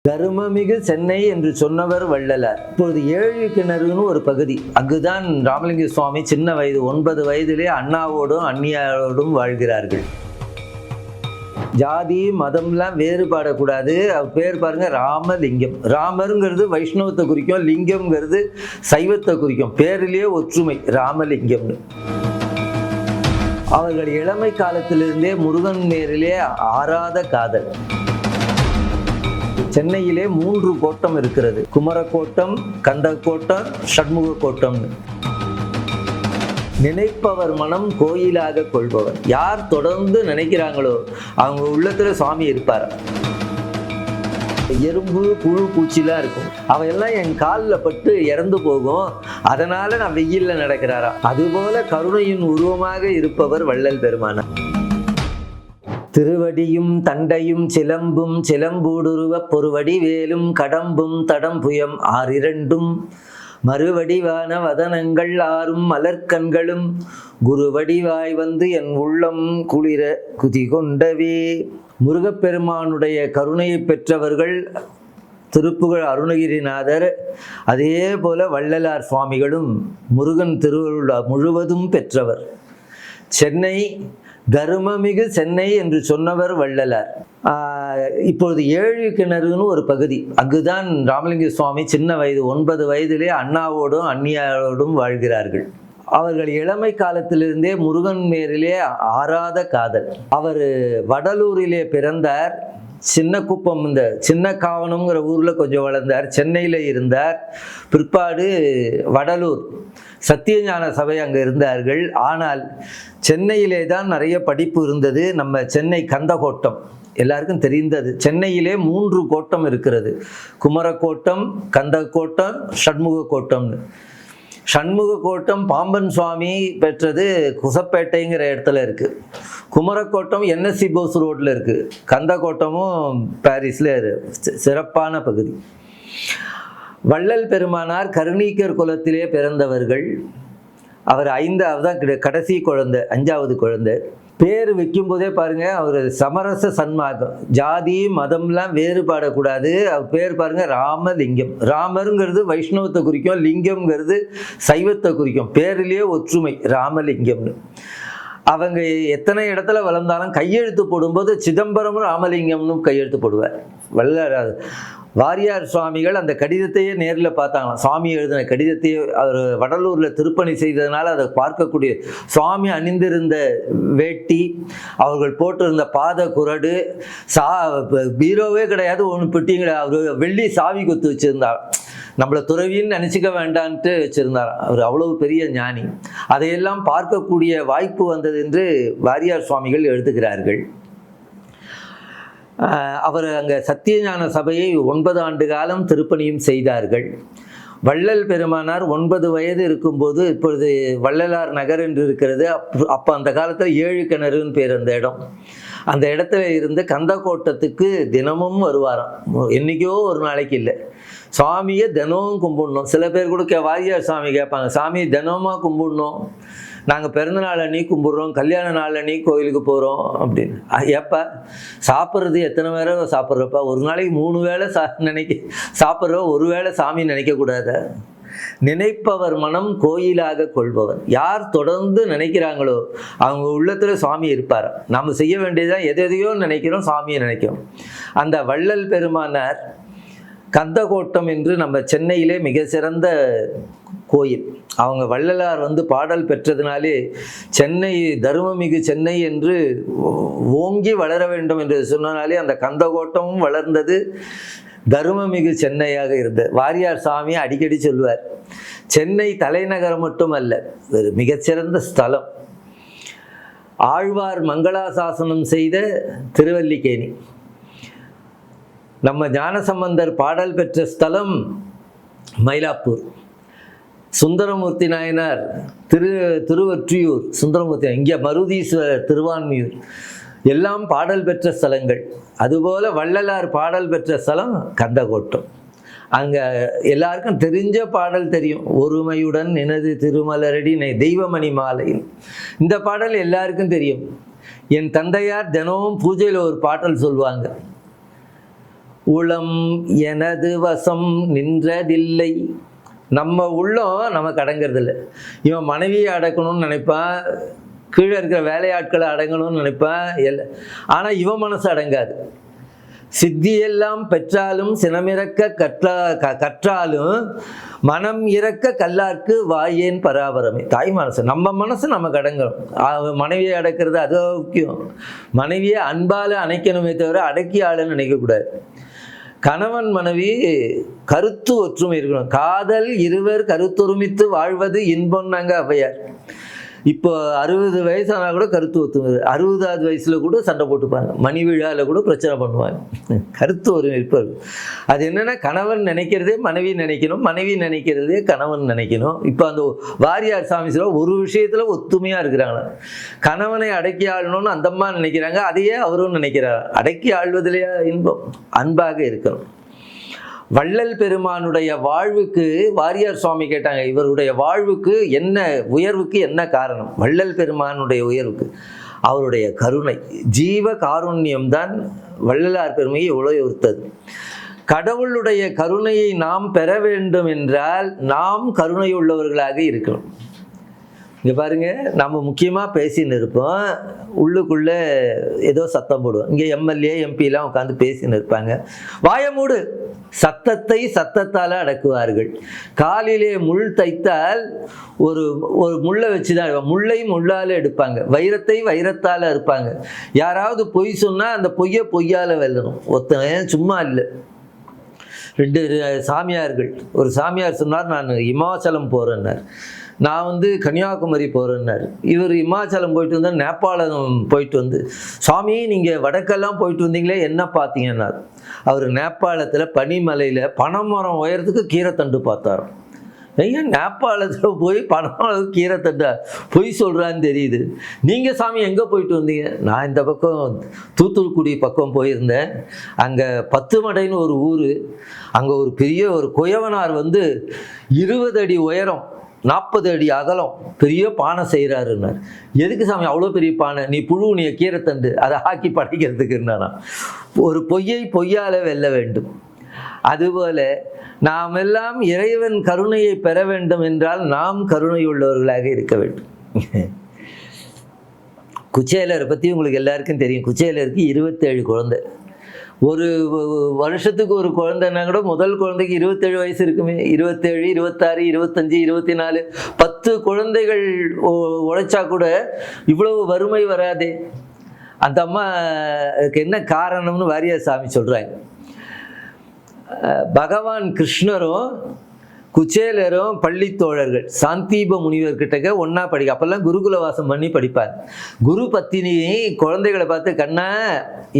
தருமமிகு சென்னை என்று சொன்னவர் வள்ளலார். இப்பொழுது ஏழு கிணறுன்னு ஒரு பகுதி, அங்குதான் ராமலிங்க சுவாமி சின்ன வயது 9 வயதிலே அண்ணாவோடும் அண்ணியாரோடும் வாழ்கிறார்கள். ஜாதி மதம்லாம் வேறுபாடக்கூடாது. அவர் பேர் பாருங்க, ராமலிங்கம். ராமருங்கிறது வைஷ்ணவத்தை குறிக்கும், லிங்கம்ங்கிறது சைவத்தை குறிக்கும். பேரிலேயே ஒற்றுமை, ராமலிங்கம்னு. அவர்கள் இளமை காலத்திலிருந்தே முருகன் நேரிலே ஆறாத காதல். சென்னையிலே 3 கோட்டம் இருக்கிறது. குமரக்கோட்டம், கந்தக்கோட்டம், ஷண்முக கோட்டம்னு. நினைப்பவர் மனம் கோயிலாக கொள்பவர். யார் தொடர்ந்து நினைக்கிறாங்களோ அவங்க உள்ளத்துல சுவாமி இருப்பார். எறும்பு புழு பூச்சிலாம் இருக்கும், அவையெல்லாம் என் காலில் பட்டு இறந்து போகும், அதனால நான் வெயில்ல நடக்கிறாரா. அதுபோல கருணையின் உருவமாக இருப்பவர் வள்ளல் பெருமானார். திருவடியும் தண்டையும் சிலம்பும் சிலம்பூடுருவ பொறுவடி வேலும் கடம்பும் தடம்புயம் ஆறிரண்டும் மறுவடிவான வதனங்கள் 6 மலர்கண்களும் குருவடிவாய் வந்து என் உள்ளம் குளிர குதிகொண்டவே. முருகப்பெருமானுடைய கருணையை பெற்றவர்கள் திருப்புகழ் அருணகிரிநாதர். அதே போல வள்ளலார் சுவாமிகளும் முருகன் திருவருள் முழுவதும் பெற்றவர். சென்னை தருமமிகு சென்னை என்று சொன்னவர் வள்ளலார். இப்பொழுது ஏழு கிணறுன்னு ஒரு பகுதி, அங்குதான் ராமலிங்க சுவாமி சின்ன வயது 9 வயதிலே அண்ணாவோடும் அண்ணியாரோடும் வாழ்கிறார்கள். அவர்கள் இளமை காலத்திலிருந்தே முருகன் மேரிலே ஆறாத காதல். அவர் வடலூரிலே பிறந்தார். சின்ன குப்பம், இந்த சின்ன காவனம்ங்கிற ஊரில் கொஞ்சம் வளர்ந்தார். சென்னையில் இருந்தார். பிற்பாடு வடலூர் சத்தியஞான சபை அங்கே இருந்தார்கள். ஆனால் சென்னையிலே தான் நிறைய படிப்பு இருந்தது. நம்ம சென்னை கந்தக்கோட்டம் எல்லாருக்கும் தெரிந்தது. சென்னையிலே 3 கோட்டம் இருக்கிறது. குமரக்கோட்டம், கந்தக்கோட்டம், ஷண்முக கோட்டம்னு. ஷண்முக கோட்டம் பாம்பன் சுவாமி பெற்றது குசப்பேட்டைங்கிற இடத்துல இருக்கு. குமரக்கோட்டம் NSC போஸ் ரோட்ல இருக்கு. கந்தக்கோட்டமும் பாரிஸ்ல சிறப்பான பகுதி. வள்ளல் பெருமானார் கருணீக்கர் குலத்திலே பிறந்தவர்கள். அவர் 5வது கடைசி குழந்தை, 5வது குழந்தை. பேர் வைக்கும் போதே பாருங்க, அவர் சமரச சன்மார்க்கம், ஜாதி மதம்லாம் வேறுபாடக்கூடாது. அவர் பேர் பாருங்க, ராமலிங்கம். ராமருங்கிறது வைஷ்ணவத்தை குறிக்கும், லிங்கம்ங்கிறது சைவத்தை குறிக்கும். பேரிலேயே ஒற்றுமை, ராமலிங்கம்னு. அவங்க எத்தனை இடத்துல வளர்ந்தாலும் கையெழுத்து போடும்போது சிதம்பரம் ராமலிங்கம்னு கையெழுத்து போடுவார். வள்ளலார் வாரியார் சுவாமிகள் அந்த கடிதத்தையே நேரில் பார்த்தாங்களாம். சுவாமி எழுதின கடிதத்தையே அவர் வடலூரில் திருப்பணி செய்ததுனால அதை பார்க்கக்கூடிய. சுவாமி அணிந்திருந்த வேட்டி, அவர்கள் போட்டிருந்த பாத குரடு, பீரோவே கிடையாது, ஒன்று பெட்டி கிடையாது. அவர் வெள்ளி சாவி கொத்து வச்சுருந்தார். நம்மளை துறவின்னு நினச்சிக்க வேண்டான்ட்டு வச்சுருந்தார். அவர் அவ்வளவு பெரிய ஞானி. அதையெல்லாம் பார்க்கக்கூடிய வாய்ப்பு வந்தது என்று வாரியார் சுவாமிகள் எழுதுகிறார்கள். அவர் அங்கே சத்தியஞான சபையை 9 ஆண்டு காலம் திருப்பணியும் செய்தார்கள். வள்ளல் பெருமானார் 9 வயது இருக்கும்போது, இப்பொழுது வள்ளலார் நகர் என்று இருக்கிறது, அப்போ அந்த காலத்தில் 7 கிணறுன்னு பேர் அந்த இடம். அந்த இடத்துல இருந்து கந்தக்கோட்டத்துக்கு தினமும் வருவாராம். என்றைக்கோ ஒரு நாளைக்கு இல்லை, சுவாமியை தினமும் கும்பிடணும். சில பேர் கூட வாரியார் சாமி கேட்பாங்க, சாமி தினமாக கும்பிடணும், நாங்கள் பிறந்த நாள் அன்னைக்கு கும்பிட்றோம், கல்யாண நாள் அன்னைக்கு கோயிலுக்கு போகிறோம் அப்படின்னு. ஏப்பா சாப்பிட்றது எத்தனை வேளை சாப்பிட்றப்பா? ஒரு நாளைக்கு 3 வேளை சாப்பிட்ற, ஒரு வேளை சாமி நினைக்கக்கூடாத. நினைப்பவர் மனம் கோயிலாக கொள்பவர். யார் தொடர்ந்து நினைக்கிறாங்களோ அவங்க உள்ளத்துல சுவாமி இருப்பார். நாம் செய்ய வேண்டியதான் எதையோ நினைக்கிறோம், சாமியை நினைக்கிறோம். அந்த வள்ளல் பெருமானார் கந்தக்கோட்டம் என்று நம்ம சென்னையிலே மிக சிறந்த கோயில். அவங்க வள்ளலார் பாடல் பெற்றதுனாலே சென்னை தருமமிகு சென்னை என்று ஓங்கி வளர வேண்டும் என்று சொன்னாலே அந்த கந்தக்கோட்டமும் வளர்ந்தது, தருமமிகு சென்னையாக இருந்தது. வாரியார் சாமி அடிக்கடி சொல்லுவார், சென்னை தலைநகரம் மட்டுமல்ல, ஒரு மிகச்சிறந்த ஸ்தலம். ஆழ்வார் மங்களாசாசனம் செய்த திருவல்லிக்கேணி, நம்ம ஞானசம்பந்தர் பாடல் பெற்ற ஸ்தலம் மயிலாப்பூர். சுந்தரமூர்த்தி நாயனார் திருவொற்றியூர், சுந்தரமூர்த்தி இங்கே மருதீஸ்வரர் திருவான்மியூர், எல்லாம் பாடல் பெற்ற ஸ்தலங்கள். அதுபோல வள்ளலார் பாடல் பெற்ற ஸ்தலம் கந்தக்கோட்டம். அங்கே எல்லாருக்கும் தெரிஞ்ச பாடல் தெரியும், ஒருமையுடன் எனது திருமலரடி தெய்வமணி மாலை. இந்த பாடல் எல்லாருக்கும் தெரியும். என் தந்தையார் தினமும் பூஜையில் ஒரு பாடல் சொல்லுவாங்க, உளம் எனது வசம் நின்றதில்லை. நம்ம உள்ளம் நமக்கு அடங்கிறது இல்லை. இவன் மனைவியை அடக்கணும்னு நினைப்பான், கீழே இருக்கிற வேலையாட்களை அடங்கணும்னு நினைப்பான், ஆனால் இவன் மனசு அடங்காது. சித்தியெல்லாம் பெற்றாலும் சினமிறக்க கற்றாலும் மனம் இறக்க கல்லார்க்கு வாயேன் பராபரமே. தாய் மனசு, நம்ம மனசு நமக்கு அடங்கணும். மனைவியை அடக்கிறது அது முக்கியம். மனைவியை அன்பால் அணைக்கணுமே தவிர அடக்கி ஆளுன்னு நினைக்கக்கூடாது. கணவன் மனைவி கருத்து ஒற்றுமை இருக்கணும். காதல் இருவர் கருத்தொருமித்து வாழ்வது இன்பம்னாங்க ஔவையார். இப்போ 60 வயசானா கூட கருத்து ஒத்துமை. 60வது வயசுல கூட சண்டை போட்டுப்பாங்க, மணி விழாவில் கூட பிரச்சனை பண்ணுவாங்க. கருத்து ஒருமை இருப்பார். அது என்னன்னா, கணவன் நினைக்கிறதே மனைவி நினைக்கணும், மனைவி நினைக்கிறதே கணவன் நினைக்கணும். இப்போ அந்த வாரியார் சாமி சொல்ல ஒரு விஷயத்துல ஒத்துமையா இருக்கிறாங்க. கணவனை அடக்கி ஆளணும்னு அந்த அம்மா நினைக்கிறாங்க, அதையே அவரும் நினைக்கிறார். அடக்கி ஆள்வதிலேயே இன்பம், அன்பாக இருக்கணும். வள்ளல் பெருமானுடைய வாழ்வுக்கு வாரியார் சுவாமி கேட்டாங்க, இவருடைய வாழ்வுக்கு என்ன, உயர்வுக்கு என்ன காரணம்? வள்ளல் பெருமானுடைய உயர்வுக்கு அவருடைய கருணை, ஜீவ காருண்யம்தான் வள்ளலார் பெருமையை உயர்த்தது. கடவுளுடைய கருணையை நாம் பெற வேண்டும் என்றால் நாம் கருணை உள்ளவர்களாக இருக்கணும். இங்கே பாருங்க, நம்ம முக்கியமாக பேசின்னு இருப்போம், உள்ளுக்குள்ளே ஏதோ சத்தம் போடுவோம். இங்கே எம்எல்ஏ எம்பிலாம் உட்காந்து பேசின்னு இருப்பாங்க. வாய மூடு, சத்தத்தை சத்தத்தால் அடக்குவார்கள். காலிலே முள் தைத்தால் ஒரு முள்ளை வச்சு தான் எடுப்பாங்க, முள்ளை முள்ளால் எடுப்பாங்க, வைரத்தை வைரத்தால் இருப்பாங்க. யாராவது பொய் சொன்னால் அந்த பொய்யை பொய்யால் வெல்லணும். ஒருத்தன் சும்மா இல்லை. 2 சாமியார்கள், ஒரு சாமியார் சொன்னார், நான் இமாச்சலம் போகிறேன்னார், நான் கன்னியாகுமரி போகிறேன்னார். இவர் இமாச்சலம் போயிட்டு வந்தால் நேபாளம் போயிட்டு வந்து, சாமி நீங்கள் வடக்கெல்லாம் போயிட்டு வந்தீங்களே என்ன பார்த்தீங்கன்னா, அவர் நேபாளத்தில் பனிமலையில் பனைமரம் உயரத்துக்கு கீரைத்தண்டு பார்த்தார். ஏன் நேபாளத்தில் போய் பனைமரம் கீரைத்தண்டா, பொய் சொல்கிறான்னு தெரியுது. நீங்கள் சாமி எங்கே போயிட்டு வந்தீங்க? நான் இந்த பக்கம் தூத்துக்குடி பக்கம் போயிருந்தேன். அங்கே 10 மடைன்னு ஒரு ஊர், அங்கே ஒரு பெரிய ஒரு குயவனார் 20 அடி உயரம் 40 அடி அகலம் பெரிய பானை செய்கிறாருன்னார். எதுக்கு சாமி அவ்வளோ பெரிய பானை? நீ புழுவுனிய கீரைத்தண்டு அதை ஆக்கி படைக்கிறதுக்குன்னா. ஒரு பொய்யை பொய்யால வெல்ல வேண்டும். அதுபோல நாம் எல்லாம் இறைவன் கருணையை பெற வேண்டும் என்றால் நாம் கருணை உள்ளவர்களாக இருக்க வேண்டும். குச்சேலரை பற்றி உங்களுக்கு எல்லாருக்கும் தெரியும். குச்சேலருக்கு 27 குழந்தை. ஒரு வருஷத்துக்கு ஒரு குழந்தைன்னா கூட முதல் குழந்தைக்கு 27 வயசு இருக்குமே. 27, 26, 25, 24, 10 குழந்தைகள் உழைச்சா கூட இவ்வளவு வறுமை வராதே. அந்த அம்மாவுக்கு என்ன காரணம்னு வாரியார் சாமி சொல்றாங்க. பகவான் கிருஷ்ணரும் குச்சேலரும் பள்ளி தோழர்கள் சாந்தீப முனிவர்கிட்ட ஒன்னா படிக்க, அப்பெல்லாம் குருகுல வாசம் பண்ணி படிப்பார். குரு பத்தினி குழந்தைகளை பார்த்து, கண்ணா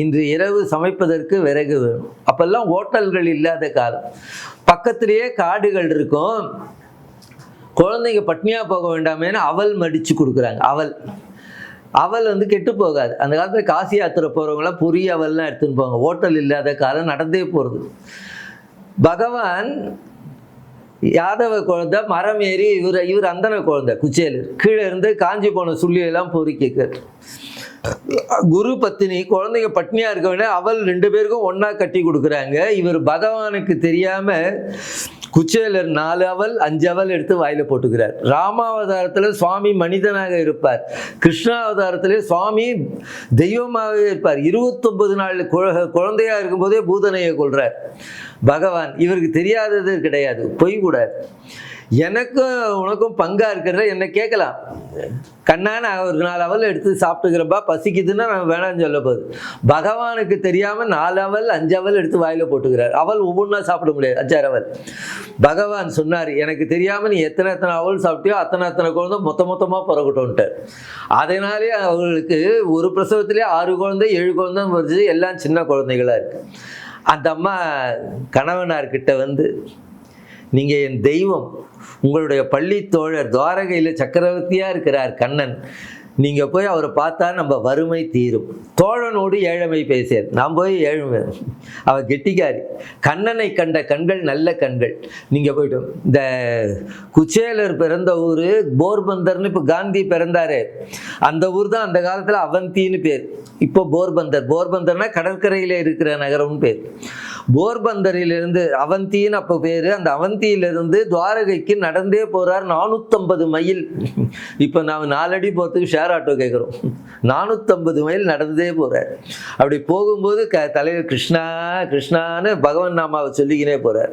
இன்று இரவு சமைப்பதற்கு விறகு வேணும். அப்பெல்லாம் ஹோட்டல்கள் இல்லாத காலம், பக்கத்திலேயே காடுகள் இருக்கும். குழந்தைங்க பட்னியா போக வேண்டாமேன்னு அவல் மடிச்சு கொடுக்குறாங்க. அவல் கெட்டு போகாது. அந்த காலத்தில் காசி யாத்திரை போகிறவங்களாம் பொரி அவல்லாம் எடுத்துன்னு போவாங்க. ஹோட்டல் இல்லாத காலம், நடந்தே போகிறது. பகவான் யாதவ குழந்தை மரம் ஏறி இவர் அந்தன குழந்தை குச்சேலர் கீழே இருந்து காஞ்சி போன சுள்ளியெல்லாம் பொறுக்க. குரு பத்தினி குழந்தைங்க பட்னியா இருக்க வேண்டிய அவள் 2 பேருக்கும் ஒன்னா கட்டி கொடுக்குறாங்க. இவர் பகவானுக்கு தெரியாம குச்சேலர் 4 அவல் 5 அவல் எடுத்து வாயில போட்டுக்கிறார். ராமாவதாரத்துல சுவாமி மனிதனாக இருப்பார், கிருஷ்ணாவதாரத்திலே சுவாமி தெய்வமாக இருப்பார். 29 நாள் குழந்தையா இருக்கும்போதே பூதனையை கொள்றார் பகவான். இவருக்கு தெரியாதது கிடையாது, பொய் கூடாது. எனக்கும் உனக்கும் பங்கா இருக்கிறத என்ன கேட்கலாம். கண்ணா நான் ஒரு 4 அவல் எடுத்து சாப்பிட்டுக்கிறப்பா, பசிக்குதுன்னா நான் வேணாம்னு சொல்ல போகுது. பகவானுக்கு தெரியாம 4 அவல் 5 அவல் எடுத்து வாயில போட்டுக்கிறார். அவல் ஒவ்வொன்றா சாப்பிட முடியாது, 5 அவல். பகவான் சொன்னார், எனக்கு தெரியாம நீ எத்தனை அவல் சாப்பிட்டியோ அத்தனை குழந்தை மொத்தமா பிறக்கட்டும்ட்டார். அதனாலே அவர்களுக்கு ஒரு பிரசவத்திலே 6 குழந்தை 7 குழந்தை வருது, எல்லாம் சின்ன குழந்தைகளா இருக்கு. அந்த அம்மா கணவனார்கிட்ட நீங்கள் என் தெய்வம், உங்களுடைய பள்ளி தோழர் துவாரகையில் சக்கரவர்த்தியாக இருக்கிறார் கண்ணன், நீங்கள் போய் அவரை பார்த்தா நம்ம வறுமை தீரும். தோழனோடு ஏழமை பேசியார், நான் போய் ஏழ்மை. அவள் கெட்டிக்காரி. கண்ணனை கண்ட கண்கள் நல்ல கண்கள். நீங்கள் போய்ட்டோம். இந்த குச்சேலர் பிறந்த ஊர் போர்பந்தர்னு, இப்போ காந்தி பிறந்தாரு அந்த ஊர் தான் அந்த காலத்தில் அவந்தின்னு பேர். இப்போ போர்பந்தர்னா கடற்கரையில் இருக்கிற நகரம்னு பேர். போர்பந்தரிலிருந்து, அவந்தின்னு அப்போ பேரு, அந்த அவந்தியிலிருந்து துவாரகைக்கு நடந்தே போறார் 450 மைல். இப்போ நாம் 4 அடி போகிறதுக்கு ஷேர் ஆட்டோ கேட்குறோம். 450 மைல் நடந்தே போறார். அப்படி போகும்போது தலைவர் கிருஷ்ணா கிருஷ்ணான்னு பகவான் நாமாவை சொல்லிக்கினே போறார்.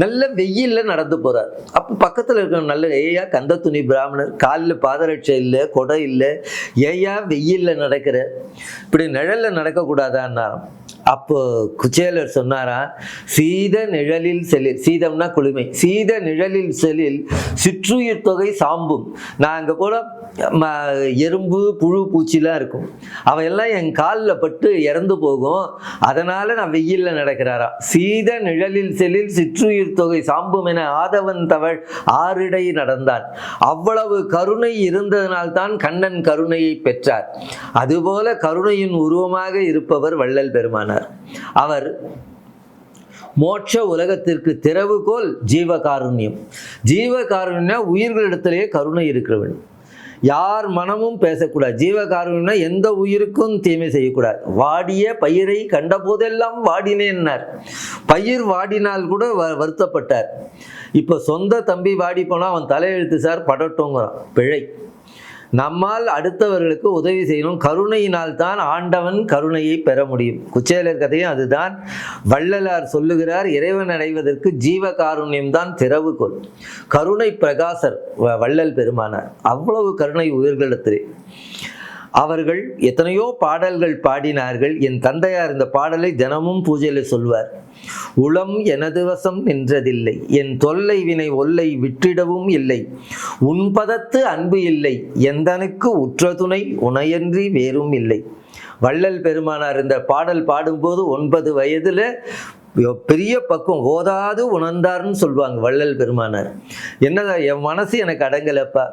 நல்ல வெயில்ல நடந்து போறார். அப்போ பக்கத்தில் இருக்கிற நல்ல ஏயா கந்த துணி பிராமணர், காலில் பாதரட்சை இல்லை, கொடை இல்லை, ஏயா வெயில்ல நடக்கிற, இப்படி நிழல்ல நடக்கக்கூடாதான்னாராம். அப்போ குச்சேலர் சொன்னாரா, சீத நிழலில் செல்லில், சீதம்னா குளுமை, சீத நிழலில் செல்லில் சிற்றுயிர் தொகை சாம்பும். நான் அங்கே கூட எறும்பு புழு பூச்சிலாம் இருக்கும், அவையெல்லாம் என் காலில் பட்டு இறந்து போகும், அதனால நான் வெயிலில் நடக்கிறாரா. சீத நிழலில் செல்லில் சிற்றுயிர் தொகை சாம்பும் என ஆதவன் தவழ் ஆறிடை நடந்தான். அவ்வளவு கருணை இருந்ததனால்தான் கண்ணன் கருணையை பெற்றார். அதுபோல கருணையின் உருவமாக இருப்பவர் வள்ளல் பெருமானார். அவர் மோட்ச உலகத்திற்கு திறவுகோல் ஜீவகாருண்யம். ஜீவகாருண்யம் உயிர்களிடத்திலேயே கருணை இருக்கிறவன். யார் மனமும் பேசக்கூடாது. ஜீவகாருண்யம்னா எந்த உயிருக்கும் தீமை செய்யக்கூடாது. வாடிய பயிரை கண்ட போதெல்லாம் வாடினேன்னார். பயிர் வாடினால் கூட வருத்தப்பட்டார். இப்போ சொந்த தம்பி வாடி போனால் அவன் தலையெழுத்து சார் படட்டோங்கிறான், பிழை. நம்மால் அடுத்தவர்களுக்கு உதவி செய்யணும். கருணையினால் தான் ஆண்டவன் கருணையை பெற முடியும். குச்சேலர் கதையும் அதுதான். வள்ளலார் சொல்லுகிறார், இறைவன் அடைவதற்கு ஜீவகாருண்யம் தான் திறவுகோல். கருணை பிரகாசர் வள்ளல் பெருமானார். அவ்வளவு கருணை உயிர்களிடத்திலே. அவர்கள் எத்தனையோ பாடல்கள் பாடினார்கள். என் தந்தையார் இந்த பாடலை தினமும் பூஜையில் சொல்வார். உளம் எனது வசம் நின்றதில்லை, என் தொல்லை வினை ஒல்லை விட்டிடவும் இல்லை, உன்பதத்து அன்பு இல்லை, எந்தனுக்கு உற்ற துணை உனையன்றி வேறும் இல்லை. வள்ளல் பெருமானார் இந்த பாடல் பாடும்போது 9 வயதுல பெரிய பக்குவம், ஓதாது உணர்ந்தார்னு சொல்லுவாங்க வள்ளல் பெருமானார். என்னதா என் மனசு எனக்கு அடங்கலப்பா,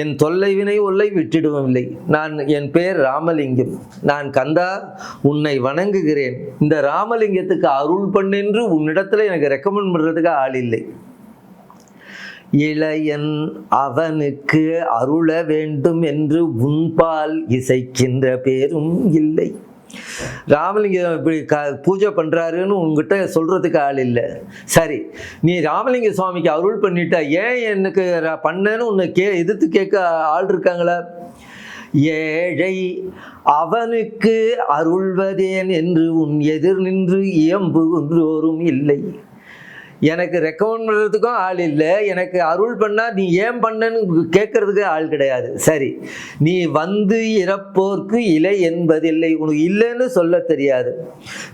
என் தொல்லை வினை ஒல்லை விட்டிடுவும் இல்லை, என் பேர் ராமலிங்கம், நான் கந்தா உன்னை வணங்குகிறேன், இந்த ராமலிங்கத்துக்கு அருள் பண்ணென்று உன்னிடத்துல எனக்கு ரெக்கமெண்ட் பண்றதுக்கு ஆள் இல்லை. இளையன் அவனுக்கு அருள வேண்டும் என்று உன்பால் இசைக்கின்ற பேரும் இல்லை. ராமலிங்கம் இப்படி பூஜை பண்றாருன்னு உங்ககிட்ட சொல்றதுக்கு ஆள் இல்லை. சரி, நீ ராமலிங்க சுவாமிக்கு அருள் பண்ணிட்டா ஏன் எனக்கு பண்ணேன்னு உன்னை எதிர்த்து கேட்க ஆள் இருக்காங்களா? ஏழை அவனுக்கு அருள்வதேன் என்று உன் எதிர் நின்று இயம்புகின்றோரும் இல்லை. எனக்கு ரெக்கமெண்ட் பண்ணுறதுக்கும் ஆள் இல்லை, எனக்கு அருள் பண்ணால் நீ ஏன் பண்ணன்னு கேட்கறதுக்கு ஆள் கிடையாது. சரி, நீ வந்து இறப்போர்க்கு இலை என்பதில்லை, உனக்கு இல்லைன்னு சொல்ல தெரியாது,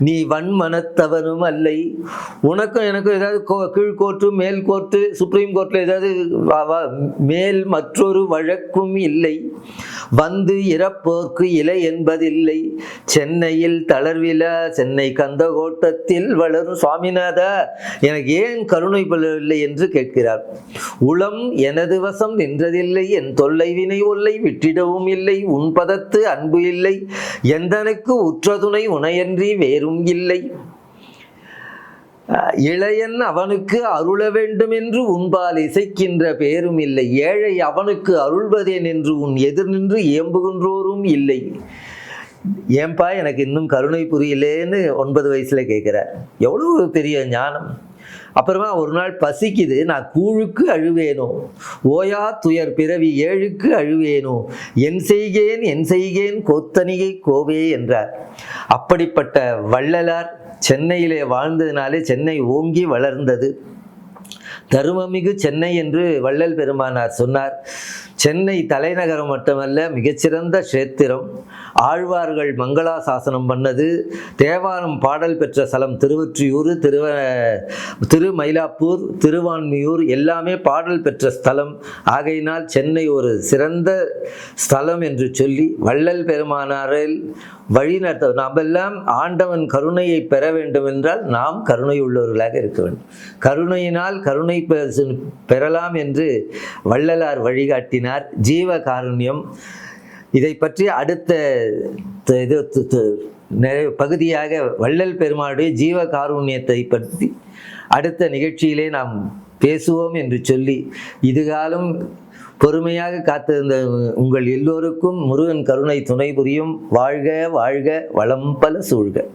நீ வன்மனத்தவனும் அல்லை, உனக்கும் எனக்கும் ஏதாவது கீழ்கோர்ட்டு மேல் கோர்ட்டு சுப்ரீம் கோர்ட்டில் ஏதாவது மேல் மற்றொரு வழக்கும் இல்லை, வந்து இறப்போர்க்கு இலை என்பதில்லை, சென்னையில் தளர்வில சென்னை கந்தகோட்டத்தில் வளரும் சுவாமிநாதா எனக்கு ஏன் கருணை பெறவில்லை என்று கேட்கிறார். உளம் எனது வசம் நின்றதில்லை, என் தொல்லை வினை ஒல்லை விட்டிடவும் இல்லை, உன் பதத்து அன்பு இல்லை, எந்தனுக்கு உற்ற துணை உனையன்றி வேறும் இல்லை. இளையன் அவனுக்கு அருள வேண்டும் என்று உன்பால் இசைக்கின்ற பேரும் இல்லை, ஏழை அவனுக்கு அருள்வதேன் என்று உன் எதிர் நின்று இயம்புகின்றோரும் இல்லை. ஏன்பா எனக்கு இன்னும் கருணை புரியலேன்னு 9 வயசுல கேட்கிறார். எவ்வளவு பெரிய ஞானம். அப்புறமா ஒரு நாள் பசிக்குது, நான் கூழுக்கு அழுவேனோ, ஓயா துயர் பிறவி ஏழுக்கு அழுவேனோ, என் செய்கேன் கோத்தனிகை கோவே என்றார். அப்படிப்பட்ட வள்ளலார் சென்னையிலே வாழ்ந்ததினாலே சென்னை ஓங்கி வளர்ந்தது. தருமமிகு சென்னை என்று வள்ளல் பெருமானார் சொன்னார். சென்னை தலைநகரம் மட்டுமல்ல, மிகச்சிறந்த கஷேத்திரம். ஆழ்வார்கள் மங்களாசாசனம் பண்ணது, தேவாரம் பாடல் பெற்ற ஸ்தலம் திருவொற்றியூர், திருமயிலாப்பூர், திருவான்மியூர் எல்லாமே பாடல் பெற்ற ஸ்தலம். ஆகையினால் சென்னை ஒரு சிறந்த ஸ்தலம் என்று சொல்லி வள்ளல் பெருமானாரில் வழிநடத்த நாமெல்லாம் ஆண்டவன் கருணையை பெற வேண்டும் என்றால் நாம் கருணை உள்ளவர்களாக இருக்க வேண்டும். கருணையினால் கருணை பெறலாம் என்று வள்ளலார் வழிகாட்டினார். ஜீவகாருண்யம் இதை பற்றி அடுத்த பகுதியாக வள்ளல் பெருமானுடைய ஜீவகாருண்யத்தை பற்றி அடுத்த நிகழ்ச்சியிலே நாம் பேசுவோம் என்று சொல்லி இதுகாலம் பொறுமையாக காத்திருந்த உங்கள் எல்லோருக்கும் முருகன் கருணை துணை புரியும். வாழ்க வாழ்க, வளம் பல சூழ்க.